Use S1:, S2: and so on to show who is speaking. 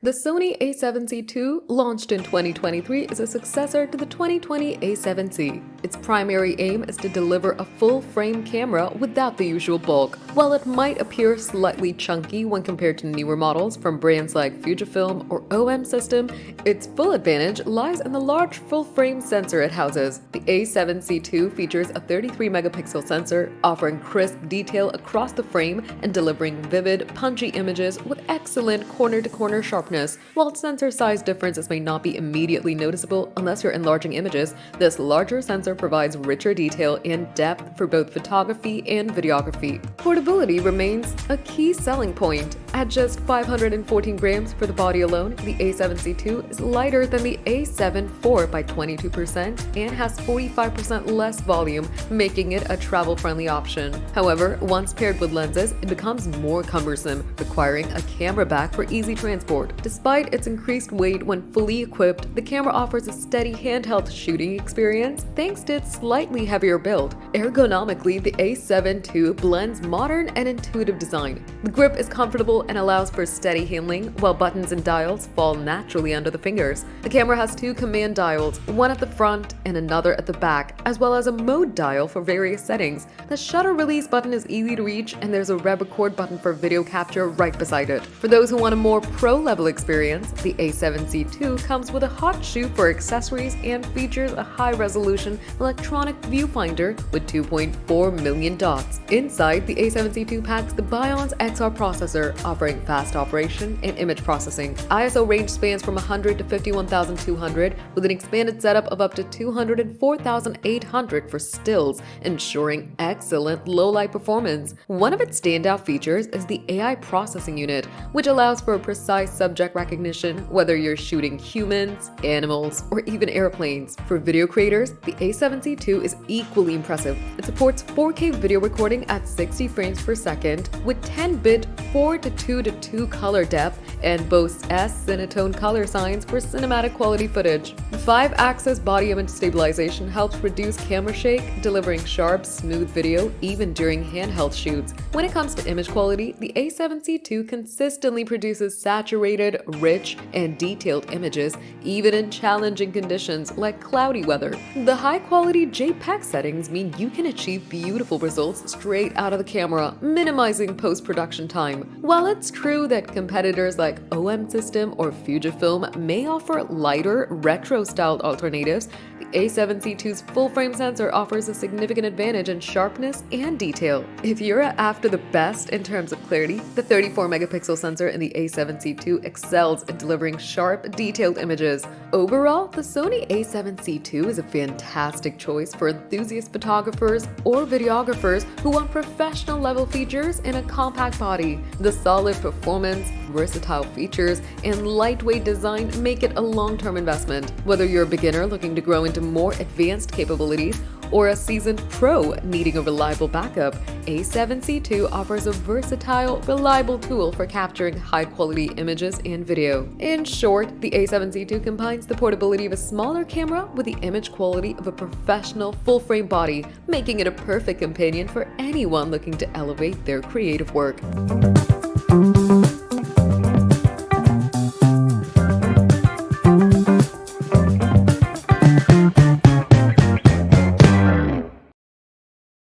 S1: The Sony A7C II, launched in 2023, is a successor to the 2020 A7C. Its primary aim is to deliver a full-frame camera without the usual bulk. While it might appear slightly chunky when compared to newer models from brands like Fujifilm or OM System, its full advantage lies in the large full-frame sensor it houses. The A7C II features a 33-megapixel sensor, offering crisp detail across the frame and delivering vivid, punchy images with excellent corner-to-corner sharpness. While sensor size differences may not be immediately noticeable unless you're enlarging images, this larger sensor provides richer detail and depth for both photography and videography. Portability remains a key selling point. At just 514 grams for the body alone, the A7C II is lighter than the A7 IV by 22% and has 45% less volume, making it a travel-friendly option. However, once paired with lenses, it becomes more cumbersome, requiring a camera bag for easy transport. Despite its increased weight when fully equipped, the camera offers a steady handheld shooting experience thanks to its slightly heavier build. Ergonomically, the A7 II blends modern and intuitive design. The grip is comfortable and allows for steady handling, while buttons and dials fall naturally under the fingers. The camera has two command dials, one at the front and another at the back, as well as a mode dial for various settings. The shutter release button is easy to reach, and there's a record button for video capture right beside it. For those who want a more pro-level experience, the A7C II comes with a hot shoe for accessories and features a high-resolution electronic viewfinder with 2.4 million dots. Inside, the A7C II packs the Bion's XR processor, offering fast operation and image processing. ISO range spans from 100 to 51,200, with an expanded setup of up to 204,800 for stills, ensuring excellent low-light performance. One of its standout features is the AI processing unit, which allows for precise subject recognition, whether you're shooting humans, animals, or even airplanes. For video creators, the A7C II is equally impressive. It supports 4K video recording at 60 frames per second with 10-bit 4:2:2 color depth and boasts S-Cinetone color signs for cinematic quality footage. The 5-axis body image stabilization helps reduce camera shake, delivering sharp, smooth video even during handheld shoots. When it comes to image quality, the A7C II consistently produces saturated, rich, and detailed images, even in challenging conditions like cloudy weather. The high-quality JPEG settings mean you can achieve beautiful results straight out of the camera, minimizing post-production time. While it's true that competitors like OM System or Fujifilm may offer lighter, retro-styled alternatives, the A7C II's full-frame sensor offers a significant advantage in sharpness and detail. If you're after the best in terms of clarity, the 34-megapixel sensor in the A7C II excels in delivering sharp, detailed images. Overall, the Sony A7C II is a fantastic choice for enthusiast photographers or videographers who want professional-level features in a compact body. The solid performance, versatile features, and lightweight design make it a long-term investment. Whether you're a beginner looking to grow into more advanced capabilities or a seasoned pro needing a reliable backup, A7C II offers a versatile, reliable tool for capturing high-quality images and video. In short, the A7C II combines the portability of a smaller camera with the image quality of a professional full-frame body, making it a perfect companion for anyone looking to elevate their creative work.